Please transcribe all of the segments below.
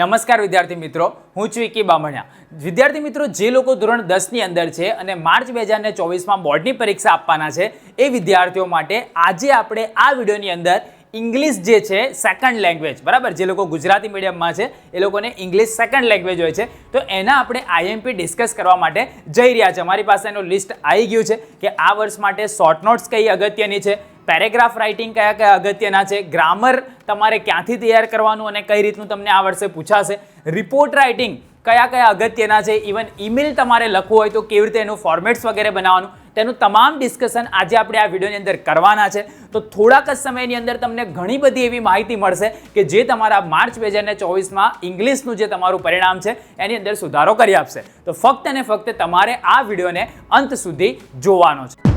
નમસ્કાર વિદ્યાર્થી મિત્રો, હું છું વિકી બામણિયા. વિદ્યાર્થી મિત્રો, જે લોકો ધોરણ 10ની અંદર છે અને માર્ચ 2024માં બોર્ડની પરીક્ષા આપવાના છે એ વિદ્યાર્થીઓ માટે આજે આપણે આ વિડીયોની અંદર ઇંગ્લિશ જે છે સેકન્ડ લેંગ્વેજ, બરાબર, જે લોકો ગુજરાતી મીડિયમમાં છે એ લોકોને ઇંગ્લિશ સેકન્ડ લેંગ્વેજ હોય છે, તો એના આપણે આઈએમપી ડિસ્કસ કરવા માટે જઈ રહ્યા છે. અમારી પાસે એનું લિસ્ટ આવી ગયું છે કે આ વર્ષ માટે શોર્ટ નોટ્સ કઈ અગત્યની છે, પેરેગ્રાફ રાઇટિંગ કયા કયા અગત્યના છે, ગ્રામર તમારે ક્યાંથી તૈયાર કરવાનું અને કઈ રીતનું તમને આ વર્ષે પૂછાશે, રિપોર્ટ રાઇટિંગ કયા કયા અગત્યના છે, ઇવન ઈમેલ તમારે લખવું હોય તો કેવી રીતે એનું ફોર્મેટ્સ વગેરે બનાવવાનું, તેનું તમામ ડિસ્કશન આજે આપણે આ વિડીયોની અંદર કરવાના છે. તો થોડાક જ સમયની અંદર તમને ઘણી બધી એવી માહિતી મળશે કે જે તમારા માર્ચ 2024માં ઇંગ્લિશનું જે તમારું પરિણામ છે એની અંદર સુધારો કરી આપશે. તો ફક્ત અને ફક્ત તમારે આ વિડીયોને અંત સુધી જોવાનો છે.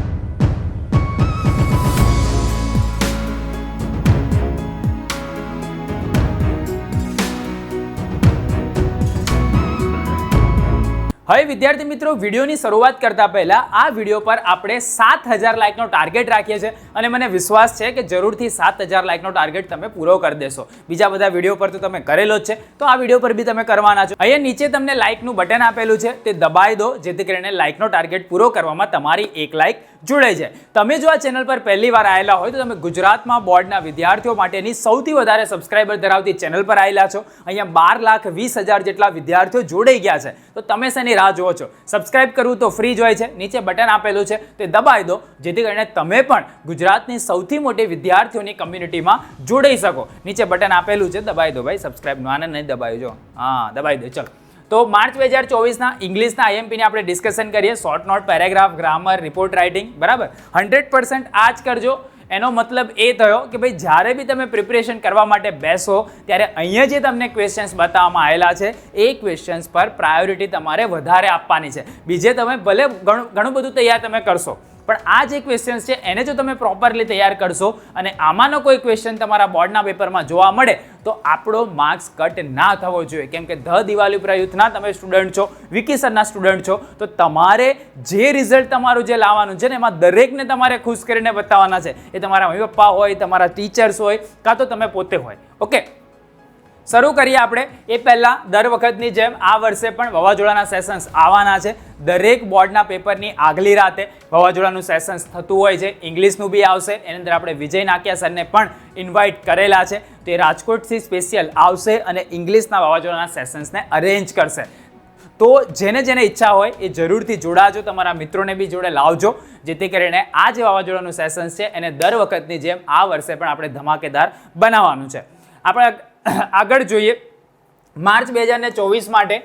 હવે વિદ્યાર્થી મિત્રો, વિડીયોની શરૂઆત કરતા પહેલા આ વિડીયો પર આપણે 7000 લાઇકનો ટાર્ગેટ રાખીએ છીએ અને મને વિશ્વાસ છે કે જરૂરથી 7000 લાઇકનો ટાર્ગેટ તમે પૂરો કરી દેશો. બીજા બધા વિડીયો પર તો તમે કરેલો જ છે, તો આ વિડીયો પર બી તમે કરવાના છો. અહીંયા નીચે તમને લાઇકનું બટન આપેલું છે, તે દબાઈ દો જેથી કરીને લાઇકનો ટાર્ગેટ પૂરો કરવામાં તમારી એક લાઇક જોડાઈ જાય. તમે જો આ ચેનલ પર પહેલી વાર આવેલા હોય તો તમે ગુજરાતમાં બોર્ડના વિદ્યાર્થીઓ માટેની સૌથી વધારે સબસ્ક્રાઇબર ધરાવતી ચેનલ પર આવેલા છો. અહીંયા 12,20,000 જેટલા વિદ્યાર્થીઓ જોડાઈ ગયા છે, તો તમે શેની રાહ જુઓ છો? સબસ્ક્રાઇબ કરવું તો ફ્રી જ હોય છે, નીચે બટન આપેલું છે તે દબાઈ દો જેથી કરીને તમે પણ ગુજરાતની સૌથી મોટી વિદ્યાર્થીઓની કમ્યુનિટીમાં જોડાઈ શકો. નીચે બટન આપેલું છે, દબાઈ દો ભાઈ સબસ્ક્રાઇબનું. આને નહીં દબાવી, જો હા દબાઈ દો. ચલો, તો માર્ચ 2024ના ઇંગ્લિશના આઈએમપીની આપણે ડિસ્કશન કરીએ. Short note, paragraph, grammar, report writing, બરાબર, 100% આ જ કરજો. એનો મતલબ એ થયો કે ભાઈ જ્યારે બી તમે પ્રિપરેશન કરવા માટે બેસો ત્યારે અહીંયા જે તમને ક્વેશ્ચન્સ બતાવવામાં આવેલા છે એ ક્વેશ્ચન્સ પર પ્રાયોરિટી તમારે વધારે આપવાની છે. બીજે તમે ભલે ઘણું બધું તૈયાર તમે કરશો, પણ આ જે ક્વેશ્ચન્સ છે એને જો તમે પ્રોપરલી તૈયાર કરશો અને આમાંનો કોઈ ક્વેશ્ચન તમારા બોર્ડના પેપરમાં જોવા મળે તો આપણો માર્ક્સ કટ ના થવો જોઈએ. કેમ કે ધ દિવાળી પ્રયુથના તમે સ્ટુડન્ટ છો, વિકી સરના સ્ટુડન્ટ છો, તો તમારે જે રિઝલ્ટ તમારું જે લાવવાનું છે ને એમાં દરેકને તમારે ખુશ કરીને બતાવવાના છે. એ તમારા મમ્મી પપ્પા હોય, તમારા ટીચર્સ હોય, કાં તો તમે પોતે હોય. ઓકે, શરૂ કરીએ આપણે. એ પહેલાં દર વખતની જેમ આ વર્ષે પણ વાવાઝોડાના સેશન્સ આવવાના છે. દરેક બોર્ડના પેપરની આગલી રાતે વાવાઝોડાનું સેશન્સ થતું હોય છે. ઇંગ્લિશનું બી આવશે, એની અંદર આપણે વિજય નાકિયા સરને પણ ઇન્વાઇટ કરેલા છે. તે રાજકોટથી સ્પેશિયલ આવશે અને ઇંગ્લિશના વાવાઝોડાના સેશન્સને અરેન્જ કરશે. તો જેને જેને ઈચ્છા હોય એ જરૂરથી જોડાજો, તમારા મિત્રોને બી જોડે લાવજો જેથી કરીને આ જે વાવાઝોડાનું સેશન્સ છે એને દર વખતની જેમ આ વર્ષે પણ આપણે ધમાકેદાર બનાવવાનું છે. આપણે આગળ જોઈએ. માર્ચ 2024 માટે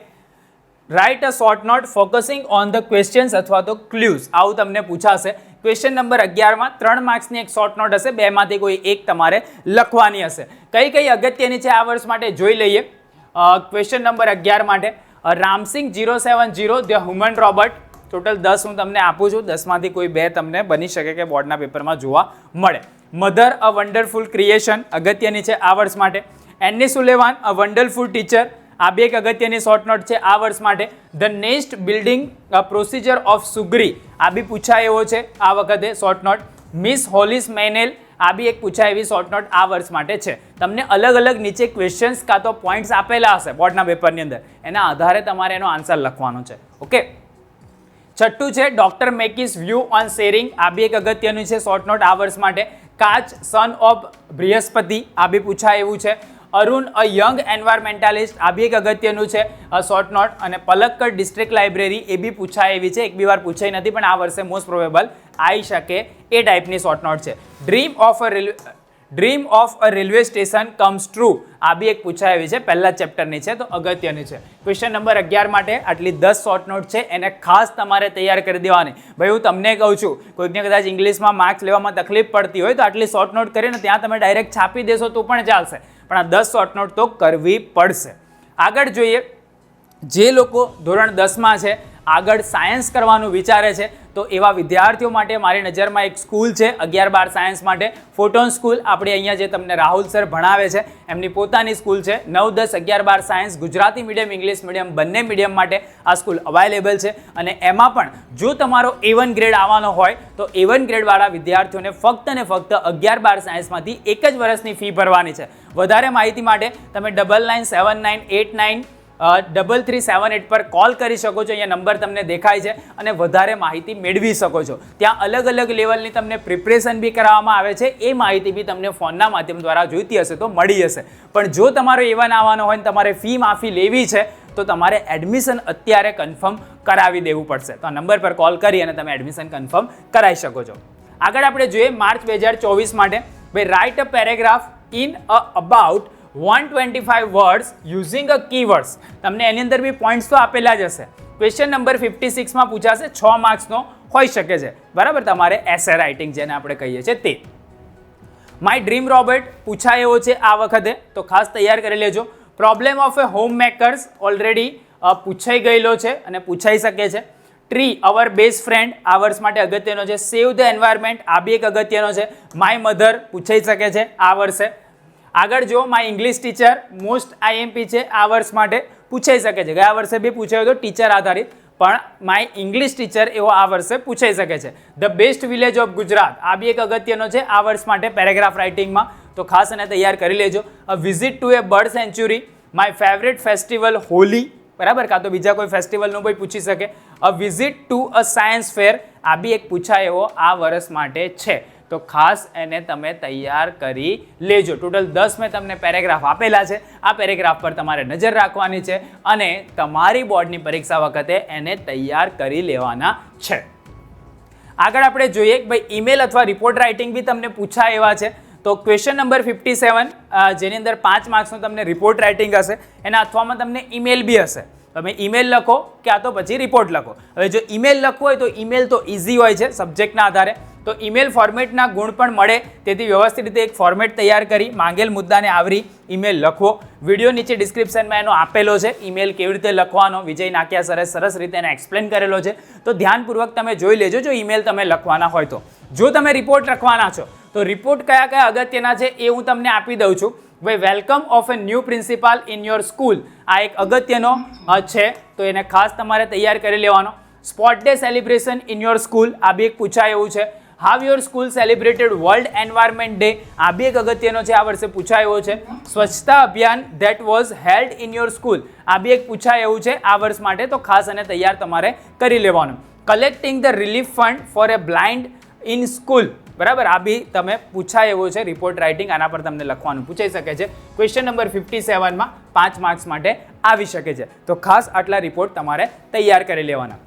write a short note focusing on the questions અથવા તો ક્લ્યુઝ, આવું તમને પૂછાશે. ક્વેશ્ચન નંબર 11માં 3 માર્ક્સની એક શોર્ટ નોટ હશે, બેમાંથી કોઈ એક તમારે લખવાની હશે. કઈ કઈ અગત્યની છે આ વર્ષ માટે જોઈ લઈએ. ક્વેશ્ચન નંબર 11 માટે Ram Singh 070 the human robot. Total 10 હું તમને આપું છું, 10માંથી કોઈ 2 તમને બની શકે કે બોર્ડના પેપરમાં જોવા મળે. મધર અ વન્ડરફુલ ક્રિએશન અગત્યની છે આ વર્ષ માટે. એની સુલેવાન અ વન્ડરફુલ ટીચર, આ બી એક અગત્યની શોર્ટ નોટ છે આ વર્ષ માટે. The nest building procedure of સુગ્રી, આ બી પૂછાય એવો છે આ વખતે શોર્ટ નોટ. મિસ હોલિસ મેનેલ, આ બી એક પૂછાય એવી શોર્ટ નોટ આ વર્ષ માટે છે. તમને અલગ અલગ નીચે ક્વેશ્ચન્સ કાં તો પોઈન્ટ્સ આપેલા હશે બોર્ડના પેપરની અંદર, એના આધારે તમારે એનો આન્સર લખવાનો છે. ઓકે, છઠ્ઠું છે ડોક્ટર મેકીસ વ્યૂ ઓન શેરિંગ, આ બી એક અગત્યનું છે શોર્ટ નોટ આ વર્ષ માટે. કાચ સન ઓફ બૃહસ્પતિ, આ બી પૂછાય એવું છે. અરુણ અ યંગ એન્વાયરમેન્ટાલિસ્ટ, આ બી એક અગત્યનું છે શોર્ટ નોટ. અને પલક્કડ ડિસ્ટ્રિક્ટ લાઇબ્રેરી, એ બી પૂછાય એવી છે, એક બી વાર પૂછાઈ નથી પણ આ વર્ષે મોસ્ટ પ્રોબેબલ આવી શકે એ ટાઈપની શોર્ટ નોટ છે. Dream of a railway station comes true, આ બી એક પૂછાય એવી છે, પહેલા ચેપ્ટરની છે તો અગત્યની છે. ક્વેશ્ચન નંબર 11 માટે આટલી 10 શોર્ટ નોટ છે, એને ખાસ તમારે તૈયાર કરી દેવાની. ભાઈ હું તમને કહું છું, કોઈકને કદાચ ઇંગ્લિશમાં માર્ક્સ લેવામાં તકલીફ પડતી હોય તો આટલી શોર્ટ નોટ કરીને ત્યાં તમે ડાયરેક્ટ છાપી દેશો તો પણ ચાલશે, પણ આ 10 શોર્ટ નોટ તો કરવી પડશે. આગળ જોઈએ. જે લોકો ધોરણ 10માં છે આગળ સાયન્સ કરવાનું વિચારે છે તો એવા વિદ્યાર્થીઓ માટે મારી નજરમાં એક સ્કૂલ છે 11-12 સાયન્સ માટે, ફોટોન સ્કૂલ. આપણે અહીંયા જે તમને રાહુલ સર ભણાવે છે એમની પોતાની સ્કૂલ છે. 9, 10, 11-12 science Gujarati medium, English medium બંને મીડિયમ માટે આ સ્કૂલ અવેલેબલ છે. અને એમાં પણ જો તમારો A1 ગ્રેડ આવવાનો હોય તો A1 ગ્રેડવાળા વિદ્યાર્થીઓને ફક્ત ને ફક્ત 11-12 સાયન્સમાંથી એક જ વર્ષની ફી ભરવાની છે. વધારે માહિતી માટે તમે 9979893378 પર કોલ કરી શકો છો. અહીંયા નંબર તમને દેખાય છે અને વધારે માહિતી મેળવી શકો છો. ત્યાં અલગ અલગ લેવલની તમને પ્રિપરેશન બી કરાવવામાં આવે છે. એ માહિતી બી તમને ફોનના માધ્યમ દ્વારા જોઈતી હશે તો મળી જશે. પણ જો તમારો A1 આવવાનો હોય ને તમારે ફી માફી લેવી છે તો તમારે એડમિશન અત્યારે કન્ફર્મ કરાવી દેવું પડશે. તો આ નંબર પર કોલ કરી અને તમે એડમિશન કન્ફર્મ કરાવી શકો છો. આગળ આપણે જોઈએ માર્ચ 2024 માટે. ભાઈ write a paragraph in about 125 words using a keywords. તમને એની અંદર બી પોઈન્ટ્સ તો આપેલા જ હશે. ક્વેશ્ચન નંબર 56 માં પૂછાશે, 6 માર્ક્સનો હોઈ શકે છે. બરાબર, તમારે એસે રાઇટિંગ જેને આપણે કહીએ છીએ તે. માય ડ્રીમ રોબોટ પૂછાય એવો છે આ વખતે, તો ખાસ તૈયાર કરી લેજો. Problem of A home makers already પૂછાઈ ગયેલો છે અને પૂછાઈ શકે છે. ટ્રી અવર બેસ્ટ ફ્રેન્ડ આ વર્ષ માટે અગત્યનો છે. સેવ ધ એન્વાયરમેન્ટ આ બી એક અગત્યનો છે. માય મધર પૂછાઈ શકે છે આ વર્ષે. આગળ જો my English teacher most IMP છે આ વર્ષ માટે, પૂછાઈ શકે છે. ગયા વર્ષે બી પૂછાયો હતો ટીચર આધારિત, પણ માય ઇંગ્લિશ ટીચર એવો આ વર્ષે પૂછાઈ શકે છે. The best village of Gujarat આ બી એક અગત્યનો છે આ વર્ષ માટે પેરેગ્રાફ રાઇટિંગમાં, તો ખાસ એને તૈયાર કરી લેજો. A visit to a bird sanctuary, my favourite festival Holi, બરાબર, કાં તો બીજા કોઈ ફેસ્ટિવલનું કોઈ પૂછી શકે. A visit to a science fair આ બી એક પૂછાય એવો આ વર્ષ માટે છે, તો ખાસ એને તમે તૈયાર કરી લેજો. ટોટલ 10 મેં તમને પેરેગ્રાફ આપેલા છે. આ પેરેગ્રાફ પર તમારે નજર રાખવાની છે અને તમારી બોર્ડની પરીક્ષા વખતે એને તૈયાર કરી લેવાના છે. આગળ આપણે જોઈએ કે ભાઈ ઈમેલ અથવા રિપોર્ટ રાઇટિંગ બી તમને પૂછાય એવા છે. તો ક્વેશ્ચન નંબર 57 જેની અંદર 5 માર્ક્સનું તમને રિપોર્ટ રાઇટિંગ હશે, એના અથવામાં તમને ઈમેલ બી હશે. તમે ઈમેલ લખો ક્યાં તો પછી રિપોર્ટ લખો. હવે જો ઈમેલ લખવો હોય તો ઈમેલ તો ઇઝી હોય છે સબ્જેક્ટના આધારે, તો ઈમેલ ફોર્મેટના ગુણ પણ મળે, તેથી વ્યવસ્થિત રીતે એક ફોર્મેટ તૈયાર કરી માંગેલ મુદ્દાને આવરી ઈમેલ લખવો. વિડીયો નીચે ડિસ્ક્રિપ્શનમાં એનો આપેલો છે, ઈમેલ કેવી રીતે લખવાનો. વિજય નાકિયા સરે સરસ રીતે એને એક્સપ્લેન કરેલો છે, તો ધ્યાનપૂર્વક તમે જોઈ લેજો જો ઈમેલ તમે લખવાના હોય તો. જો તમે રિપોર્ટ લખવાના છો તો રિપોર્ટ કયા કયા અગત્યના છે એ હું તમને આપી દઉં છું. ભાઈ welcome of A new principal in your school આ એક અગત્યનો છે, તો એને ખાસ તમારે તૈયાર કરી લેવાનો. Sports day celebration in your school આ બી એક પૂછાય એવું છે. How your school celebrated world environment day આ બી એક અગત્યનો છે, આ વર્ષે પૂછાય એવો છે. સ્વચ્છતા અભિયાન that was held in your school આ બી એક પૂછાય એવું છે આ વર્ષ માટે, તો ખાસ એને તૈયાર તમારે કરી લેવાનું. Collecting the relief fund for A blind in school, બરાબર, આ બી તમે પૂછાય એવો છે રિપોર્ટ રાઇટિંગ, આના પર તમને લખવાનું પૂછાઈ શકે છે. ક્વેશ્ચન નંબર 57 માં 5 માર્ક્સ માટે આવી શકે છે, તો ખાસ આટલા રિપોર્ટ તમારે તૈયાર કરી લેવાના.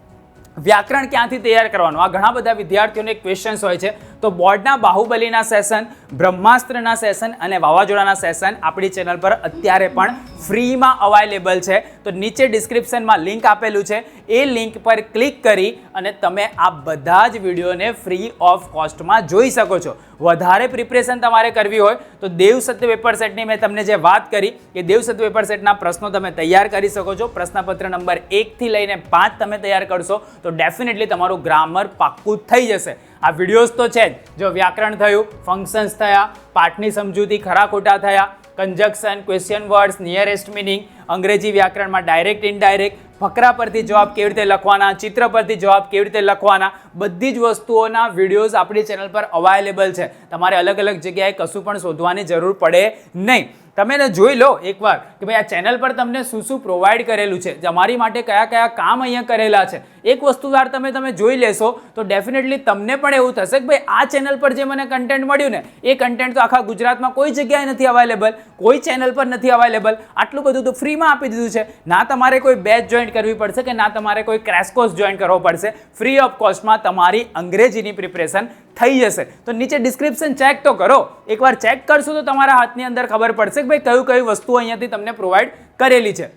વ્યાકરણ ક્યાંથી તૈયાર કરવાનું આ ઘણા બધા વિદ્યાર્થીઓને ક્વેશ્ચન્સ હોય છે, તો બોર્ડના બાહુબલીના સેશન, બ્રહ્માસ્ત્રના સેશન અને વાવાઝોડાના સેશન આપણી ચેનલ પર અત્યારે પણ ફ્રીમાં અવેલેબલ છે. તો નીચે ડિસ્ક્રિપ્શનમાં લિંક આપેલું છે, એ લિંક પર ક્લિક કરી અને તમે આ બધા જ વિડીયોને ફ્રી ઓફ કોસ્ટમાં જોઈ શકો છો. વધારે પ્રિપરેશન તમારે કરવી હોય તો દેવ સત્ય પેપર સેટની મેં તમને જે વાત કરી કે દેવ સત્ય પેપર સેટના પ્રશ્નો તમે તૈયાર કરી શકો છો. પ્રશ્નપત્ર નંબર 1 થી લઈને 5 તમે તૈયાર કરશો તો ડેફિનેટલી તમારું ગ્રામર પાક્કું થઈ જશે. આ વિડીયોઝ તો છે જ, જો વ્યાકરણ થયું, ફંક્શન્સ થયા, પાઠની સમજૂતી, ખરા ખોટા થયા, conjunction, question words, nearest meaning, અંગ્રેજી વ્યાકરણમાં ડાયરેક્ટ ઇનડાયરેક્ટ, ફકરા પરથી જવાબ કેવી રીતે લખવાના, ચિત્ર પરથી જવાબ કેવી રીતે લખવાના, બધી જ વસ્તુઓના વિડીયોઝ આપણી ચેનલ પર અવેલેબલ છે. તમારે અલગ અલગ જગ્યાએ કશું પણ શોધવાની જરૂર પડે નહીં. તમે એને જોઈ લો એકવાર કે ભાઈ આ ચેનલ પર તમને શું શું પ્રોવાઈડ કરેલું છે, તમારી માટે કયા કયા કામ અહીંયા કરેલા છે. એક વસ્તુવાર તમે જોઈ લેશો તો ડેફિનેટલી તમને પણ એવું થશે કે ભાઈ આ ચેનલ પર જે મને કન્ટેન્ટ મળ્યું ને એ કન્ટેન્ટ તો આખા ગુજરાતમાં કોઈ જગ્યાએ નથી અવેલેબલ, કોઈ ચેનલ પર નથી અવેલેબલ. આટલું બધું તો ફ્રીમાં આપી દીધું છે. ના તમારે કોઈ બેચ જોઈન્ટ કરવી પડશે કે ના તમારે કોઈ ક્રેશ કોર્સ જોઈન કરવો પડશે. ફ્રી ઓફ કોસ્ટમાં તમારી અંગ્રેજીની પ્રિપરેશન થઈ જશે. તો નીચે ડિસ્ક્રિપ્શન ચેક તો કરો, એકવાર ચેક કરશો તો તમારા હાથની અંદર ખબર પડશે કે ભાઈ કઈ વસ્તુઓ અહીંયાથી તમને પ્રોવાઈડ કરેલી છે.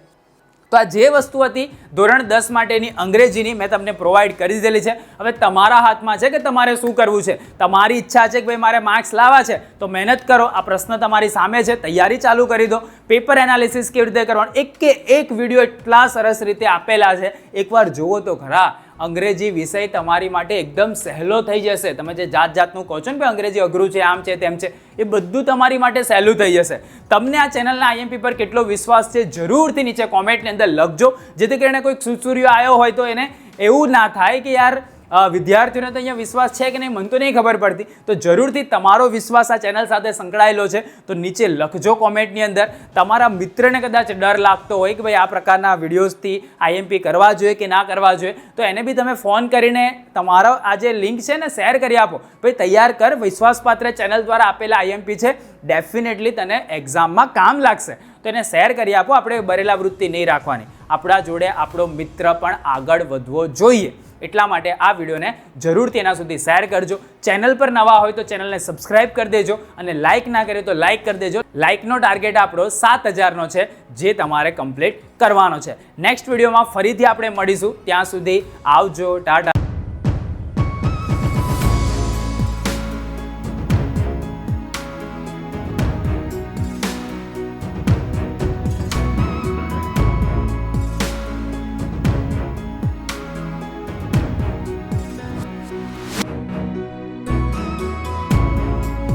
તો આ જે વસ્તુ હતી ધોરણ 10 માટેની અંગ્રેજીની મેં તમને પ્રોવાઈડ કરી દીધેલી છે. હવે તમારા હાથમાં છે કે તમારે શું કરવું છે. તમારી ઈચ્છા છે કે ભાઈ મારે માર્ક્સ લાવવા છે તો મહેનત કરો. આ પ્રશ્ન તમારી સામે છે, તૈયારી ચાલુ કરી દો. પેપર એનાલિસિસ કેવી રીતે કરવાનું, એક કે એક વિડીયો એટલા સરસ રીતે આપેલા છે, એકવાર જુઓ તો ખરા. અંગ્રેજી વિષય તમારી માટે એકદમ સહેલો થઈ જશે. તમે જે જાત જાતનું કહો છો ને કે અંગ્રેજી અઘરું છે, આમ છે તેમ છે, એ બધું તમારી માટે સહેલું થઈ જશે. તમને આ ચેનલના આઈએમપી પર કેટલો વિશ્વાસ છે જરૂરથી નીચે કોમેન્ટની અંદર લખજો, જેથી કરીને કોઈ સુસુર્યો આવ્યો હોય તો એને એવું ના થાય કે યાર વિદ્યાર્થીઓને તો અહીંયા વિશ્વાસ છે કે નહીં મને તો નહીં ખબર પડતી. તો જરૂરથી તમારો વિશ્વાસ આ ચેનલ સાથે સંકળાયેલો છે તો નીચે લખજો કોમેન્ટની અંદર. તમારા મિત્રને કદાચ ડર લાગતો હોય કે ભાઈ આ પ્રકારના વિડીયોઝથી આઈએમપી કરવા જોઈએ કે ના કરવા જોઈએ, તો એને બી તમે ફોન કરીને તમારો આ જે લિંક છે ને શેર કરી આપો. ભાઈ તૈયાર કર, વિશ્વાસપાત્ર ચેનલ દ્વારા આપેલા આઈએમપી છે, ડેફિનેટલી તને એક્ઝામમાં કામ લાગશે. તો એને શેર કરી આપો. આપણે બરેલા વૃત્તિ નહીં રાખવાની, આપણા જોડે આપણો મિત્ર પણ આગળ વધવો જોઈએ. એટલા માટે આ વિડીયોને જરૂરથી એના સુધી શેર કરજો. ચેનલ પર નવા હોય તો ચેનલને સબસ્ક્રાઇબ કરી દેજો અને લાઇક ના કરે તો લાઇક કરી દેજો. લાઇકનો ટાર્ગેટ આપણો 7000નો છે, જે તમારે કમ્પ્લીટ કરવાનો છે. નેક્સ્ટ વિડીયોમાં ફરીથી આપણે મળીશું. ત્યાં સુધી આવજો, ટાટા.